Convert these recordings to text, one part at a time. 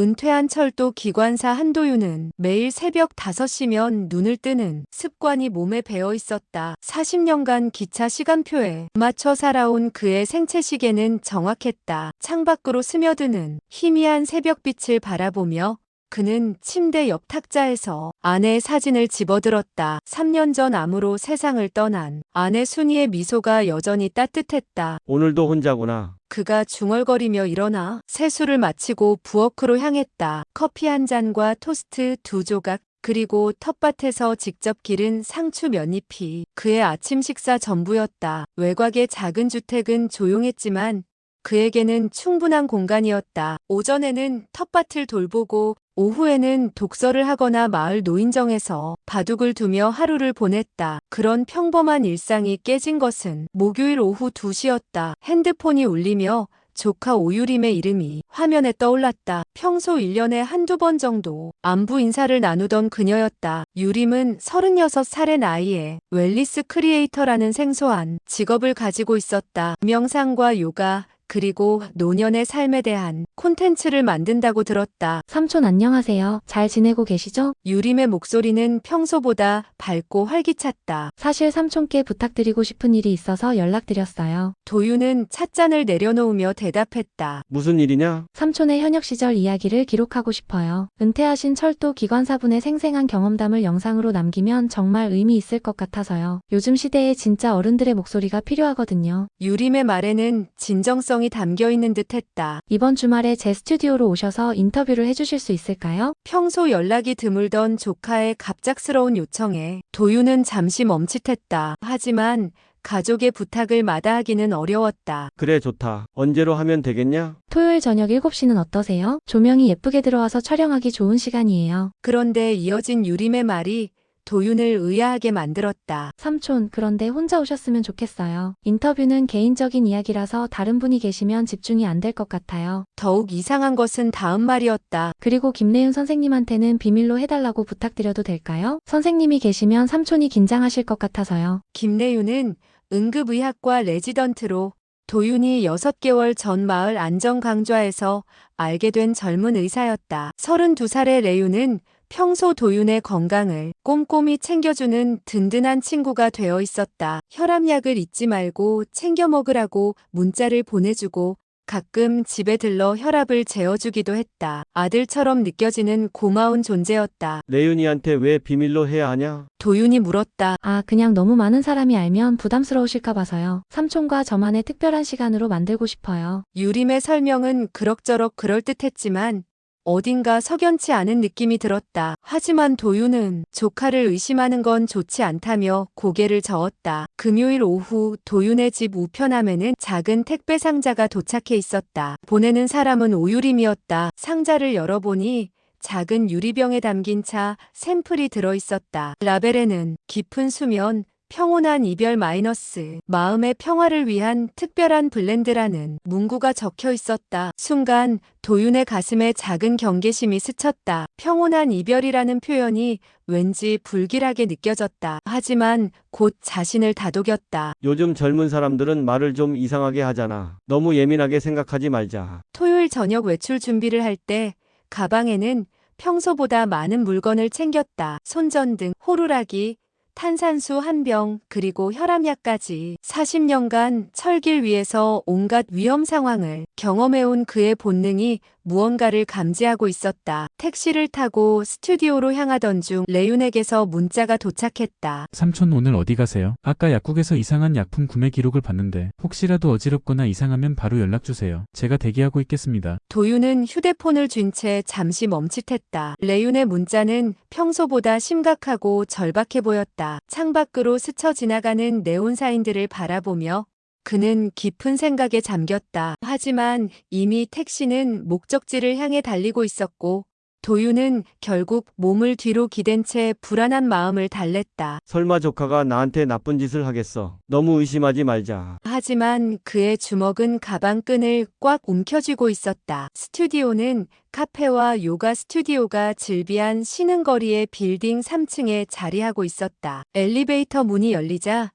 은퇴한 철도 기관사 한도윤은 매일 새벽 5시면 눈을 뜨는 습관이 몸에 배어 있었다. 40년간 기차 시간표에 맞춰 살아온 그의 생체 시계는 정확했다. 창밖으로 스며드는 희미한 새벽빛을 바라보며 그는 침대 옆 탁자에서 아내의 사진을 집어들었다. 3년 전 암으로 세상을 떠난 아내 순이의 미소가 여전히 따뜻했다. 오늘도 혼자구나. 그가 중얼거리며 일어나 세수를 마치고 부엌으로 향했다. 커피 한 잔과 토스트 2조각, 그리고 텃밭에서 직접 기른 상추 몇 잎이 그의 아침 식사 전부였다. 외곽의 작은 주택은 조용했지만 그에게는 충분한 공간이었다. 오전에는 텃밭을 돌보고 오후에는 독서를 하거나 마을 노인정에서 바둑을 두며 하루를 보냈다. 그런 평범한 일상이 깨진 것은 목요일 오후 2시였다. 핸드폰이 울리며 조카 오유림의 이름이 화면에 떠올랐다. 평소 1년에 한두 번 정도 안부 인사를 나누던 그녀였다. 유림은 36살의 나이에 웰니스 크리에이터라는 생소한 직업을 가지고 있었다. 명상과 요가, 그리고 노년의 삶에 대한 콘텐츠를 만든다고 들었다. 삼촌 안녕하세요. 잘 지내고 계시죠? 유림의 목소리는 평소보다 밝고 활기찼다. 사실 삼촌께 부탁드리고 싶은 일이 있어서 연락드렸어요. 도유는 찻잔을 내려놓으며 대답했다. 무슨 일이냐? 삼촌의 현역 시절 이야기를 기록하고 싶어요. 은퇴하신 철도 기관사분의 생생한 경험담을 영상으로 남기면 정말 의미 있을 것 같아서요. 요즘 시대에 진짜 어른들의 목소리가 필요하거든요. 유림의 말에는 진정성이 담겨 있는 듯했다. 이번 주말에 제 스튜디오로 오셔서 인터뷰를 해주실 수 있을까요? 평소 연락이 드물던 조카의 갑작스러운 요청에 도유는 잠시 멈칫했다. 하지만 가족의 부탁을 마다하기는 어려웠다. 그래 좋다. 언제로 하면 되겠냐? 토요일 저녁 7시는 어떠세요? 조명이 예쁘게 들어와서 촬영하기 좋은 시간이에요. 그런데 이어진 유림의 말이 도윤을 의아하게 만들었다. 삼촌, 그런데 혼자 오셨으면 좋겠어요. 인터뷰는 개인적인 이야기라서 다른 분이 계시면 집중이 안 될 것 같아요. 더욱 이상한 것은 다음 말이었다. 그리고 김래윤 선생님한테는 비밀로 해달라고 부탁드려도 될까요? 선생님이 계시면 삼촌이 긴장하실 것 같아서요. 김래윤은 응급의학과 레지던트로 도윤이 6개월 전 마을 안전강좌에서 알게 된 젊은 의사였다. 32살의 레윤은 평소 도윤의 건강을 꼼꼼히 챙겨주는 든든한 친구가 되어 있었다. 혈압약을 잊지 말고 챙겨 먹으라고 문자를 보내주고 가끔 집에 들러 혈압을 재어주기도 했다. 아들처럼 느껴지는 고마운 존재였다. 레윤이한테 왜 비밀로 해야 하냐? 도윤이 물었다. 아, 그냥 너무 많은 사람이 알면 부담스러우실까 봐서요. 삼촌과 저만의 특별한 시간으로 만들고 싶어요. 유림의 설명은 그럭저럭 그럴듯했지만 어딘가 석연치 않은 느낌이 들었다. 하지만 도윤은 조카를 의심하는 건 좋지 않다며 고개를 저었다. 금요일 오후 도윤의 집 우편함에는 작은 택배 상자가 도착해 있었다. 보내는 사람은 오유림이었다. 상자를 열어보니 작은 유리병에 담긴 차 샘플이 들어있었다. 라벨에는 깊은 수면, 평온한 이별 마이너스, 마음의 평화를 위한 특별한 블렌드라는 문구가 적혀 있었다. 순간 도윤의 가슴에 작은 경계심이 스쳤다. 평온한 이별이라는 표현이 왠지 불길하게 느껴졌다. 하지만 곧 자신을 다독였다. 요즘 젊은 사람들은 말을 좀 이상하게 하잖아. 너무 예민하게 생각하지 말자. 토요일 저녁 외출 준비를 할 때 가방에는 평소보다 많은 물건을 챙겼다. 손전등, 호루라기, 탄산수 한 병, 그리고 혈압약까지. 40년간 철길 위에서 온갖 위험 상황을 경험해온 그의 본능이 무언가를 감지하고 있었다. 택시를 타고 스튜디오로 향하던 중 레윤에게서 문자가 도착했다. 삼촌 오늘 어디 가세요? 아까 약국에서 이상한 약품 구매 기록을 봤는데 혹시라도 어지럽거나 이상하면 바로 연락주세요. 제가 대기하고 있겠습니다. 도윤은 휴대폰을 쥔 채 잠시 멈칫했다. 레윤의 문자는 평소보다 심각하고 절박해 보였다. 창밖으로 스쳐 지나가는 네온 사인들을 바라보며 그는 깊은 생각에 잠겼다. 하지만 이미 택시는 목적지를 향해 달리고 있었고 도윤은 결국 몸을 뒤로 기댄 채 불안한 마음을 달랬다. 설마 조카가 나한테 나쁜 짓을 하겠어. 너무 의심하지 말자. 하지만 그의 주먹은 가방 끈을 꽉 움켜쥐고 있었다. 스튜디오는 카페와 요가 스튜디오가 즐비한 쉬는 거리의 빌딩 3층에 자리하고 있었다. 엘리베이터 문이 열리자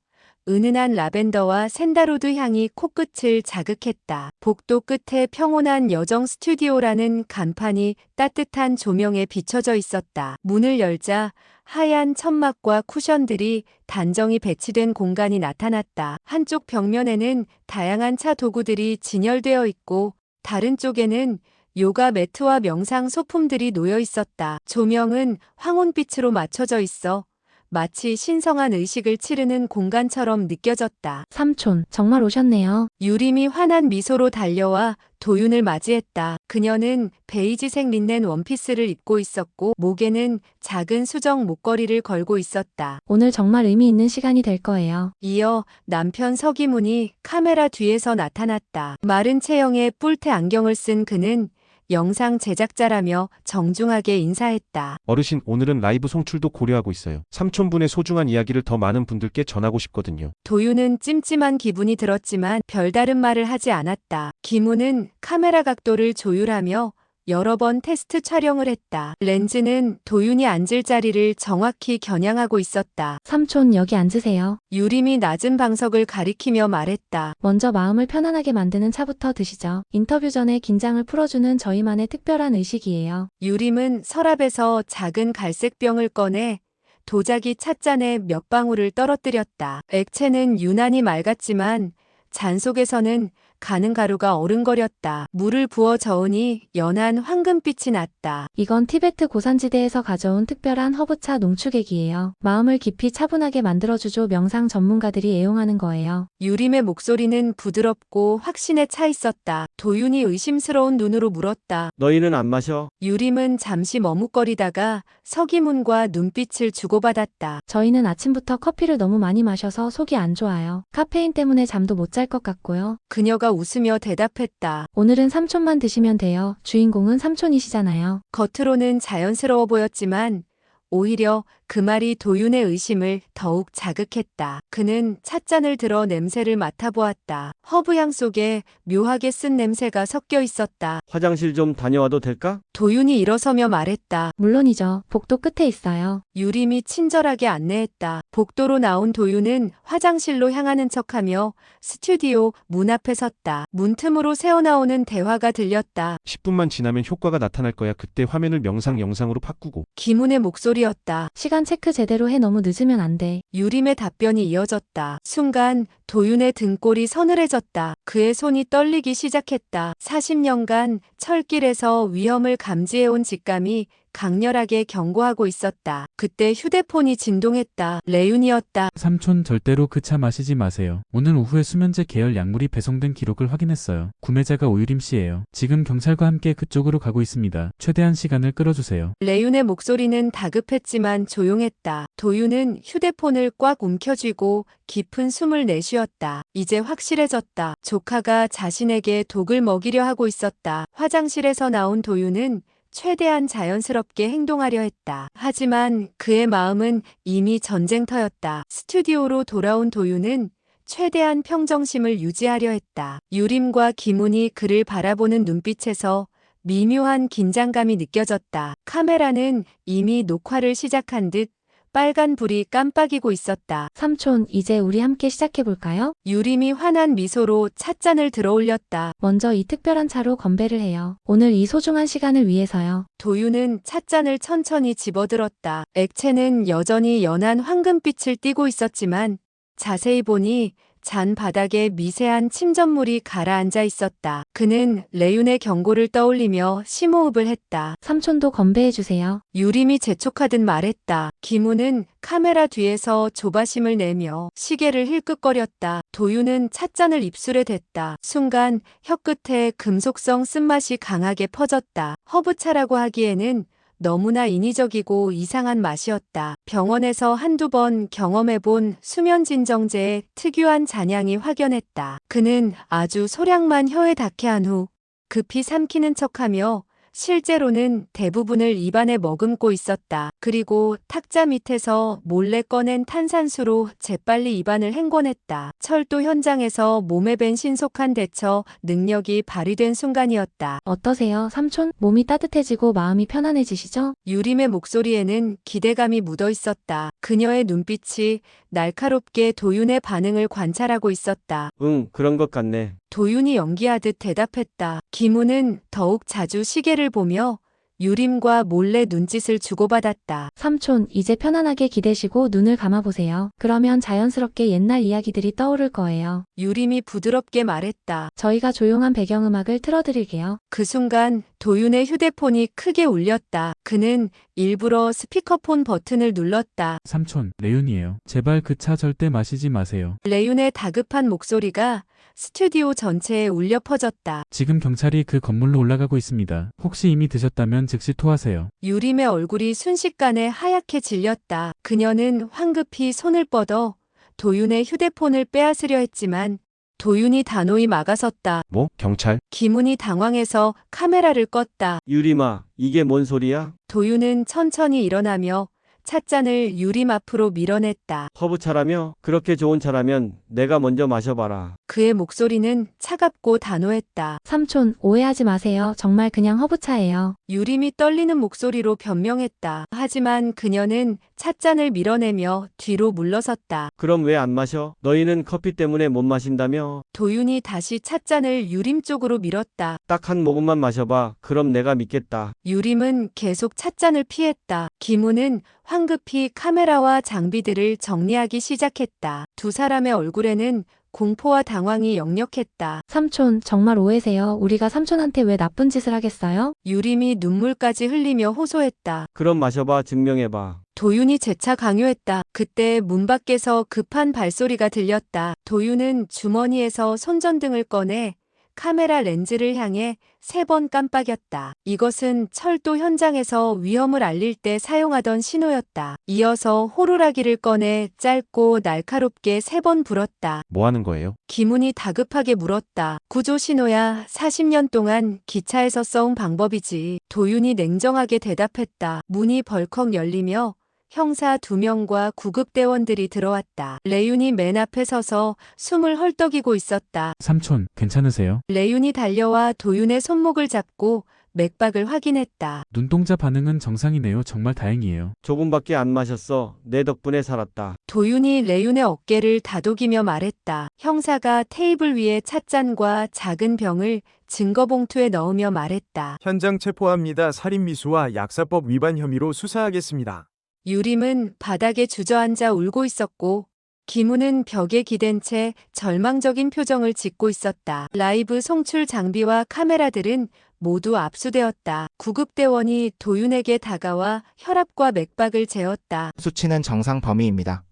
은은한 라벤더와 샌다로드 향이 코끝을 자극했다. 복도 끝에 평온한 여정 스튜디오라는 간판이 따뜻한 조명에 비춰져 있었다. 문을 열자 하얀 천막과 쿠션들이 단정히 배치된 공간이 나타났다. 한쪽 벽면에는 다양한 차 도구들이 진열되어 있고 다른 쪽에는 요가 매트와 명상 소품들이 놓여 있었다. 조명은 황혼빛으로 맞춰져 있어 마치 신성한 의식을 치르는 공간처럼 느껴졌다. 삼촌, 정말 오셨네요. 유림이 환한 미소로 달려와 도윤을 맞이했다. 그녀는 베이지색 린넨 원피스를 입고 있었고 목에는 작은 수정 목걸이를 걸고 있었다. 오늘 정말 의미 있는 시간이 될 거예요. 이어 남편 서기문이 카메라 뒤에서 나타났다. 마른 체형의 뿔테 안경을 쓴 그는 영상 제작자라며 정중하게 인사했다. 어르신, 오늘은 라이브 송출도 고려하고 있어요. 삼촌분의 소중한 이야기를 더 많은 분들께 전하고 싶거든요. 도윤은 찜찜한 기분이 들었지만 별다른 말을 하지 않았다. 김우는 카메라 각도를 조율하며 여러 번 테스트 촬영을 했다. 렌즈는 도윤이 앉을 자리를 정확히 겨냥하고 있었다. 삼촌, 여기 앉으세요. 유림이 낮은 방석을 가리키며 말했다. 먼저 마음을 편안하게 만드는 차부터 드시죠. 인터뷰 전에 긴장을 풀어주는 저희만의 특별한 의식이에요. 유림은 서랍에서 작은 갈색 병을 꺼내 도자기 찻잔에 몇 방울을 떨어뜨렸다. 액체는 유난히 맑았지만 잔 속에서는 가는 가루가 어른거렸다. 물을 부어 저으니 연한 황금빛이 났다. 이건 티베트 고산지대에서 가져온 특별한 허브차 농축액이에요. 마음을 깊이 차분하게 만들어주죠. 명상 전문가들이 애용하는 거예요. 유림의 목소리는 부드럽고 확신에 차 있었다. 도윤이 의심스러운 눈으로 물었다. 너희는 안 마셔? 유림은 잠시 머뭇거리다가 서기문과 눈빛을 주고받았다. 저희는 아침부터 커피를 너무 많이 마셔서 속이 안 좋아요. 카페인 때문에 잠도 못 잘 것 같고요. 그녀가 웃으며 대답했다. 오늘은 삼촌만 드시면 돼요. 주인공은 삼촌이시잖아요. 겉으로는 자연스러워 보였지만 오히려 그 말이 도윤의 의심을 더욱 자극했다. 그는 찻잔을 들어 냄새를 맡아보았다. 허브향 속에 묘하게 쓴 냄새가 섞여 있었다. 화장실 좀 다녀와도 될까? 도윤이 일어서며 말했다. 물론이죠. 복도 끝에 있어요. 유림이 친절하게 안내했다. 복도로 나온 도윤은 화장실로 향하는 척하며 스튜디오 문 앞에 섰다. 문틈으로 새어나오는 대화가 들렸다. 10분만 지나면 효과가 나타날 거야. 그때 화면을 명상 영상으로 바꾸고. 김훈의 목소리였다. 시간 체크 제대로 해. 너무 늦으면 안 돼. 유림의 답변이 이어졌다. 순간 도윤의 등골이 서늘해졌다. 그의 손이 떨리기 시작했다. 40년간 철길에서 위험을 감지해온 직감이 강렬하게 경고하고 있었다. 그때 휴대폰이 진동했다. 레윤이었다. 삼촌, 절대로 그 차 마시지 마세요. 오늘 오후에 수면제 계열 약물이 배송된 기록을 확인했어요. 구매자가 오유림 씨예요. 지금 경찰과 함께 그쪽으로 가고 있습니다. 최대한 시간을 끌어주세요. 레윤의 목소리는 다급했지만 조용했다. 도윤은 휴대폰을 꽉 움켜쥐고 깊은 숨을 내쉬었다. 이제 확실해졌다. 조카가 자신에게 독을 먹이려 하고 있었다. 화장실에서 나온 도윤은 최대한 자연스럽게 행동하려 했다. 하지만 그의 마음은 이미 전쟁터였다. 스튜디오로 돌아온 도윤은 최대한 평정심을 유지하려 했다. 유림과 김훈이 그를 바라보는 눈빛에서 미묘한 긴장감이 느껴졌다. 카메라는 이미 녹화를 시작한 듯 빨간 불이 깜빡이고 있었다. 삼촌, 이제 우리 함께 시작해볼까요? 유림이 환한 미소로 찻잔을 들어 올렸다. 먼저 이 특별한 차로 건배를 해요. 오늘 이 소중한 시간을 위해서요. 도윤은 찻잔을 천천히 집어들었다. 액체는 여전히 연한 황금빛을 띠고 있었지만 자세히 보니 잔 바닥에 미세한 침전물이 가라앉아 있었다. 그는 레윤의 경고를 떠올리며 심호흡을 했다. 삼촌도 건배해주세요. 유림이 재촉하듯 말했다. 김우는 카메라 뒤에서 조바심을 내며 시계를 힐끗거렸다. 도윤은 찻잔을 입술에 댔다. 순간 혀끝에 금속성 쓴맛이 강하게 퍼졌다. 허브차라고 하기에는 너무나 인위적이고 이상한 맛이었다. 병원에서 한두 번 경험해본 수면진정제의 특유한 잔향이 확연했다. 그는 아주 소량만 혀에 닿게 한 후 급히 삼키는 척하며 실제로는 대부분을 입안에 머금고 있었다. 그리고 탁자 밑에서 몰래 꺼낸 탄산수로 재빨리 입안을 헹궈냈다. 철도 현장에서 몸에 밴 신속한 대처 능력이 발휘된 순간이었다. 어떠세요, 삼촌? 몸이 따뜻해지고 마음이 편안해지시죠? 유림의 목소리에는 기대감이 묻어 있었다. 그녀의 눈빛이 날카롭게 도윤의 반응을 관찰하고 있었다. 응, 그런 것 같네. 도윤이 연기하듯 대답했다. 김우는 더욱 자주 시계를 보며 유림과 몰래 눈짓을 주고받았다. 삼촌, 이제 편안하게 기대시고 눈을 감아보세요. 그러면 자연스럽게 옛날 이야기들이 떠오를 거예요. 유림이 부드럽게 말했다. 저희가 조용한 배경음악을 틀어드릴게요. 그 순간 도윤의 휴대폰이 크게 울렸다. 그는 일부러 스피커폰 버튼을 눌렀다. 삼촌, 레윤이에요. 제발 그 차 절대 마시지 마세요. 레윤의 다급한 목소리가 스튜디오 전체에 울려 퍼졌다. 지금 경찰이 그 건물로 올라가고 있습니다. 혹시 이미 드셨다면 즉시 토하세요. 유림의 얼굴이 순식간에 하얗게 질렸다. 그녀는 황급히 손을 뻗어 도윤의 휴대폰을 빼앗으려 했지만 도윤이 단호히 막아섰다. 뭐? 경찰? 김훈이 당황해서 카메라를 껐다. 유림아, 이게 뭔 소리야? 도윤은 천천히 일어나며 찻잔을 유림 앞으로 밀어냈다. 허브차라며? 그렇게 좋은 차라면 내가 먼저 마셔봐라. 그의 목소리는 차갑고 단호했다. 삼촌, 오해하지 마세요. 정말 그냥 허브차예요. 유림이 떨리는 목소리로 변명했다. 하지만 그녀는 찻잔을 밀어내며 뒤로 물러섰다. 그럼 왜 안 마셔? 너희는 커피 때문에 못 마신다며? 도윤이 다시 찻잔을 유림 쪽으로 밀었다. 딱 한 모금만 마셔봐. 그럼 내가 믿겠다. 유림은 계속 찻잔을 피했다. 김우는 황급히 카메라와 장비들을 정리하기 시작했다. 두 사람의 얼굴에는 공포와 당황이 역력했다. 삼촌, 정말 오해세요. 우리가 삼촌한테 왜 나쁜 짓을 하겠어요? 유림이 눈물까지 흘리며 호소했다. 그럼 마셔봐. 증명해봐. 도윤이 재차 강요했다. 그때 문 밖에서 급한 발소리가 들렸다. 도윤은 주머니에서 손전등을 꺼내 카메라 렌즈를 향해 3번 깜빡였다. 이것은 철도 현장에서 위험을 알릴 때 사용하던 신호였다. 이어서 호루라기를 꺼내 짧고 날카롭게 3번 불었다. 뭐 하는 거예요? 김훈이 다급하게 물었다. 구조 신호야. 40년 동안 기차에서 써온 방법이지. 도윤이 냉정하게 대답했다. 문이 벌컥 열리며 형사 2명과 구급대원들이 들어왔다. 레윤이 맨 앞에 서서 숨을 헐떡이고 있었다. 삼촌, 괜찮으세요? 레윤이 달려와 도윤의 손목을 잡고 맥박을 확인했다. 눈동자 반응은 정상이네요. 정말 다행이에요. 조금밖에 안 마셨어. 내 덕분에 살았다. 도윤이 레윤의 어깨를 다독이며 말했다. 형사가 테이블 위에 찻잔과 작은 병을 증거봉투에 넣으며 말했다. 현장 체포합니다. 살인미수와 약사법 위반 혐의로 수사하겠습니다. 유림은 바닥에 주저앉아 울고 있었고 김우는 벽에 기댄 채 절망적인 표정을 짓고 있었다. 라이브 송출 장비와 카메라들은 모두 압수되었다. 구급대원이 도윤에게 다가와 혈압과 맥박을 재었다. 수치는 정상 범위입니다.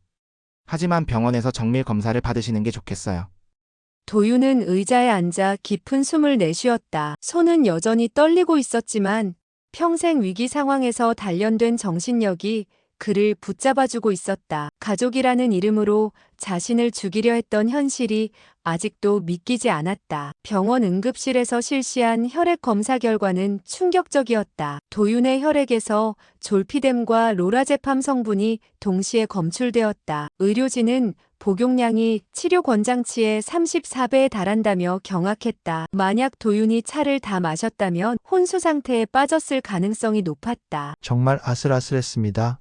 하지만 병원에서 정밀 검사를 받으시는 게 좋겠어요. 도윤은 의자에 앉아 깊은 숨을 내쉬었다. 손은 여전히 떨리고 있었지만 평생 위기 상황에서 단련된 정신력이 그를 붙잡아주고 있었다. 가족이라는 이름으로 자신을 죽이려 했던 현실이 아직도 믿기지 않았다. 병원 응급실에서 실시한 혈액 검사 결과는 충격적이었다. 도윤의 혈액에서 졸피뎀과 로라제팜 성분이 동시에 검출되었다. 의료진은 복용량이 치료 권장치의 34배에 달한다며 경악했다. 만약 도윤이 차를 다 마셨다면 혼수 상태에 빠졌을 가능성이 높았다. 정말 아슬아슬했습니다.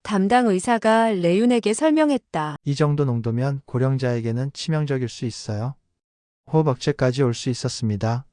담당 의사가 레윤에게 설명했다. 이 정도 농도면 고령자에게는 치명적일 수 있어요. 호흡 억제까지 올 수 있었습니다.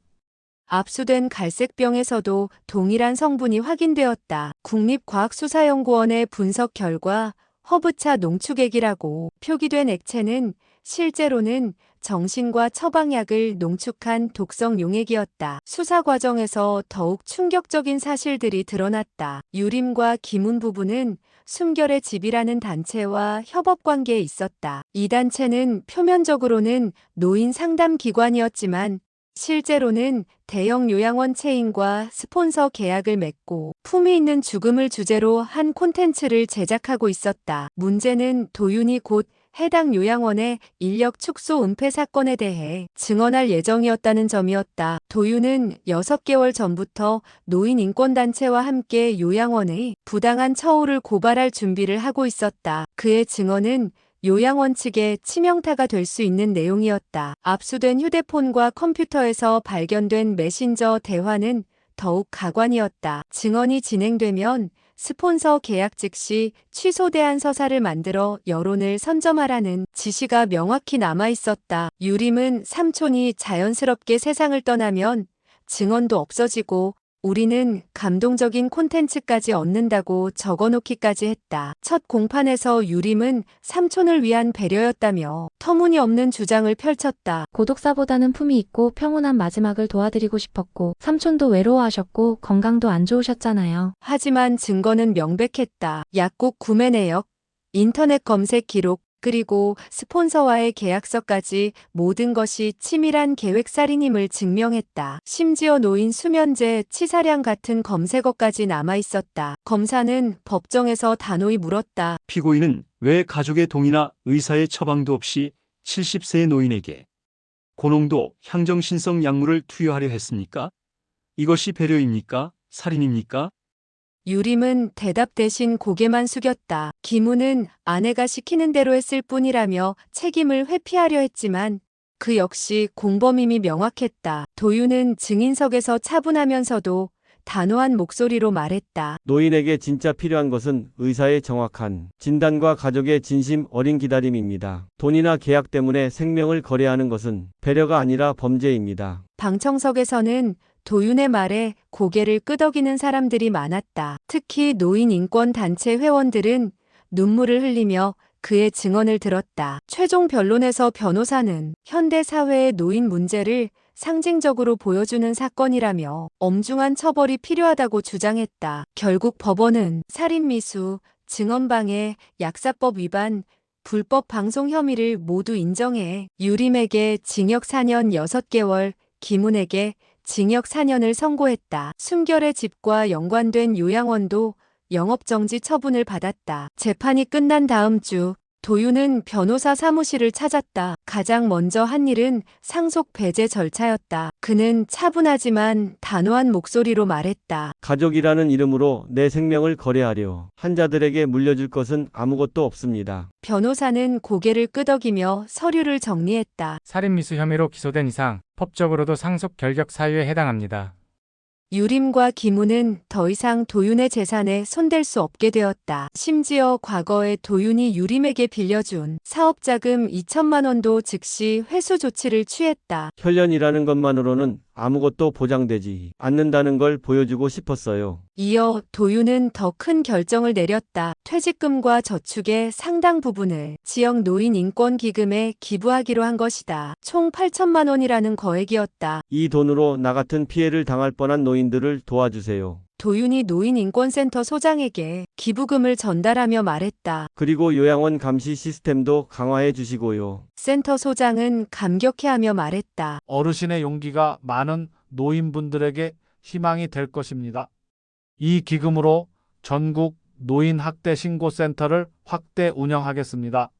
압수된 갈색병에서도 동일한 성분이 확인되었다. 국립과학수사연구원의 분석 결과 허브차 농축액이라고 표기된 액체는 실제로는 정신과 처방약을 농축한 독성 용액이었다. 수사 과정에서 더욱 충격적인 사실들이 드러났다. 유림과 김훈 부부는 숨결의 집이라는 단체와 협업 관계에 있었다. 이 단체는 표면적으로는 노인 상담 기관이었지만 실제로는 대형 요양원 체인과 스폰서 계약을 맺고 품위 있는 죽음을 주제로 한 콘텐츠를 제작하고 있었다. 문제는 도윤이 곧 해당 요양원의 인력 축소 은폐 사건에 대해 증언할 예정이었다는 점이었다. 도윤은 6개월 전부터 노인 인권단체와 함께 요양원의 부당한 처우를 고발할 준비를 하고 있었다. 그의 증언은 요양원 측에 치명타가 될 수 있는 내용이었다. 압수된 휴대폰과 컴퓨터에서 발견된 메신저 대화는 더욱 가관이었다. 증언이 진행되면 스폰서 계약 즉시 취소대안 서사를 만들어 여론을 선점하라는 지시가 명확히 남아 있었다. 유림은 삼촌이 자연스럽게 세상을 떠나면 증언도 없어지고 우리는 감동적인 콘텐츠까지 얻는다고 적어놓기까지 했다. 첫 공판에서 유림은 삼촌을 위한 배려였다며 터무니없는 주장을 펼쳤다. 고독사보다는 품이 있고 평온한 마지막을 도와드리고 싶었고 삼촌도 외로워하셨고 건강도 안 좋으셨잖아요. 하지만 증거는 명백했다. 약국 구매 내역, 인터넷 검색 기록, 그리고 스폰서와의 계약서까지 모든 것이 치밀한 계획살인임을 증명했다. 심지어 노인 수면제, 치사량 같은 검색어까지 남아 있었다. 검사는 법정에서 단호히 물었다. 피고인은 왜 가족의 동의나 의사의 처방도 없이 70세의 노인에게 고농도 향정신성 약물을 투여하려 했습니까? 이것이 배려입니까? 살인입니까? 유림은 대답 대신 고개만 숙였다. 김우는 아내가 시키는 대로 했을 뿐이라며 책임을 회피하려 했지만 그 역시 공범임이 명확했다. 도윤은 증인석에서 차분하면서도 단호한 목소리로 말했다. 노인에게 진짜 필요한 것은 의사의 정확한 진단과 가족의 진심 어린 기다림입니다. 돈이나 계약 때문에 생명을 거래하는 것은 배려가 아니라 범죄입니다. 방청석에서는 도윤의 말에 고개를 끄덕이는 사람들이 많았다. 특히 노인 인권 단체 회원들은 눈물을 흘리며 그의 증언을 들었다. 최종 변론에서 변호사는 현대 사회의 노인 문제를 상징적으로 보여주는 사건이라며 엄중한 처벌이 필요하다고 주장했다. 결국 법원은 살인미수, 증언방해, 약사법 위반, 불법 방송 혐의를 모두 인정해 유림에게 징역 4년 6개월, 김운에게 징역 4년을 선고했다. 순결의 집과 연관된 요양원도 영업정지 처분을 받았다. 재판이 끝난 다음 주 도윤은 변호사 사무실을 찾았다. 가장 먼저 한 일은 상속 배제 절차였다. 그는 차분하지만 단호한 목소리로 말했다. 가족이라는 이름으로 내 생명을 거래하려 환자들에게 물려줄 것은 아무것도 없습니다. 변호사는 고개를 끄덕이며 서류를 정리했다. 살인미수 혐의로 기소된 이상 법적으로도 상속 결격 사유에 해당합니다. 유림과 김우는 더 이상 도윤의 재산에 손댈 수 없게 되었다. 심지어 과거에 도윤이 유림에게 빌려준 사업자금 2천만 원도 즉시 회수 조치를 취했다. 혈연이라는 것만으로는 아무것도 보장되지 않는다는 걸 보여주고 싶었어요. 이어 도윤은 더 큰 결정을 내렸다. 퇴직금과 저축의 상당 부분을 지역 노인 인권 기금에 기부하기로 한 것이다. 총 8천만 원이라는 거액이었다. 이 돈으로 나 같은 피해를 당할 뻔한 노인들을 도와주세요. 도윤이 노인인권센터 소장에게 기부금을 전달하며 말했다. 그리고 요양원 감시 시스템도 강화해 주시고요. 센터 소장은 감격해하며 말했다. 어르신의 용기가 많은 노인분들에게 희망이 될 것입니다. 이 기금으로 전국 노인 학대 신고센터를 확대 운영하겠습니다.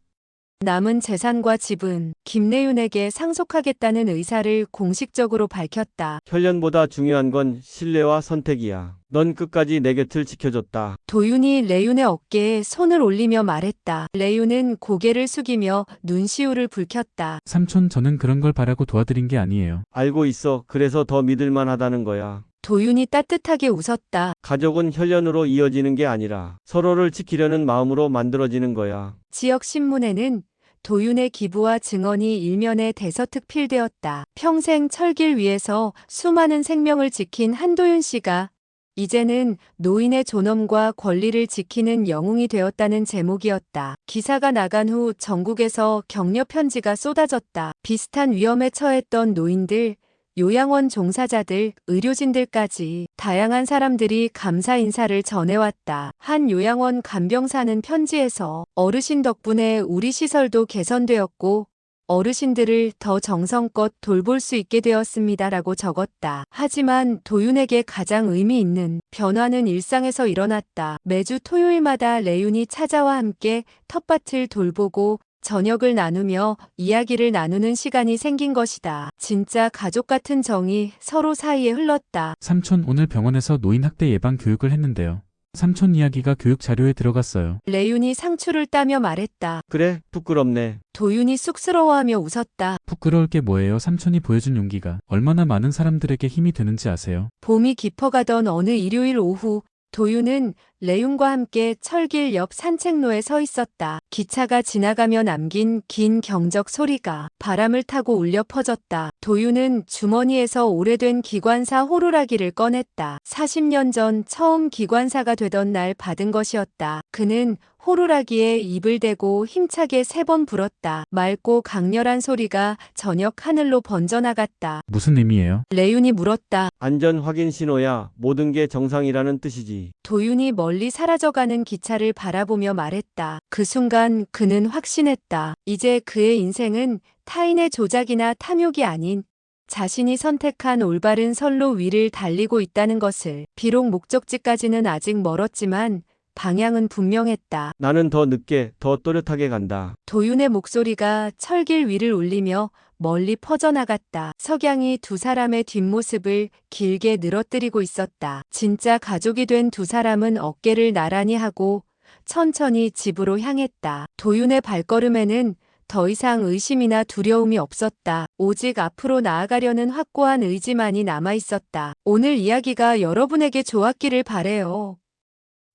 남은 재산과 집은 김내윤에게 상속하겠다는 의사를 공식적으로 밝혔다. 혈연보다 중요한 건 신뢰와 선택이야. 넌 끝까지 내 곁을 지켜줬다. 도윤이 레윤의 어깨에 손을 올리며 말했다. 레윤은 고개를 숙이며 눈시울을 붉혔다. 삼촌, 저는 그런 걸 바라고 도와드린 게 아니에요. 알고 있어. 그래서 더 믿을만 하다는 거야. 도윤이 따뜻하게 웃었다. 가족은 혈연으로 이어지는 게 아니라 서로를 지키려는 마음으로 만들어지는 거야. 지역 신문에는 도윤의 기부와 증언이 일면에 대서특필되었다. 평생 철길 위에서 수많은 생명을 지킨 한도윤 씨가 이제는 노인의 존엄과 권리를 지키는 영웅이 되었다는 제목이었다. 기사가 나간 후 전국에서 격려 편지가 쏟아졌다. 비슷한 위험에 처했던 노인들, 요양원 종사자들, 의료진들까지 다양한 사람들이 감사 인사를 전해왔다. 한 요양원 간병사는 편지에서 어르신 덕분에 우리 시설도 개선되었고 어르신들을 더 정성껏 돌볼 수 있게 되었습니다라고 적었다. 하지만 도윤에게 가장 의미 있는 변화는 일상에서 일어났다. 매주 토요일마다 레윤이 찾아와 함께 텃밭을 돌보고 저녁을 나누며 이야기를 나누는 시간이 생긴 것이다. 진짜 가족 같은 정이 서로 사이에 흘렀다. 삼촌 오늘 병원에서 노인 학대 예방 교육을 했는데요. 삼촌 이야기가 교육 자료에 들어갔어요. 레윤이 상추를 따며 말했다. 그래, 부끄럽네. 도윤이 쑥스러워하며 웃었다. 부끄러울 게 뭐예요? 삼촌이 보여준 용기가 얼마나 많은 사람들에게 힘이 되는지 아세요? 봄이 깊어가던 어느 일요일 오후, 도윤은 레윤과 함께 철길 옆 산책로에 서 있었다. 기차가 지나가며 남긴 긴 경적 소리가 바람을 타고 울려 퍼졌다. 도윤은 주머니에서 오래된 기관사 호루라기를 꺼냈다. 40년 전 처음 기관사가 되던 날 받은 것이었다. 그는 호루라기에 입을 대고 힘차게 3번 불었다. 맑고 강렬한 소리가 저녁 하늘로 번져나갔다. 무슨 의미예요? 레윤이 물었다. 안전 확인 신호야. 모든 게 정상이라는 뜻이지. 도윤이 멀리 사라져가는 기차를 바라보며 말했다. 그 순간 그는 확신했다. 이제 그의 인생은 타인의 조작이나 탐욕이 아닌 자신이 선택한 올바른 선로 위를 달리고 있다는 것을. 비록 목적지까지는 아직 멀었지만 방향은 분명했다. 나는 더 늦게, 더 또렷하게 간다. 도윤의 목소리가 철길 위를 울리며 멀리 퍼져나갔다. 석양이 두 사람의 뒷모습을 길게 늘어뜨리고 있었다. 진짜 가족이 된 두 사람은 어깨를 나란히 하고 천천히 집으로 향했다. 도윤의 발걸음에는 더 이상 의심이나 두려움이 없었다. 오직 앞으로 나아가려는 확고한 의지만이 남아 있었다. 오늘 이야기가 여러분에게 좋았기를 바래요.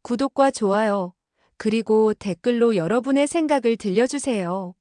구독과 좋아요, 그리고 댓글로 여러분의 생각을 들려주세요.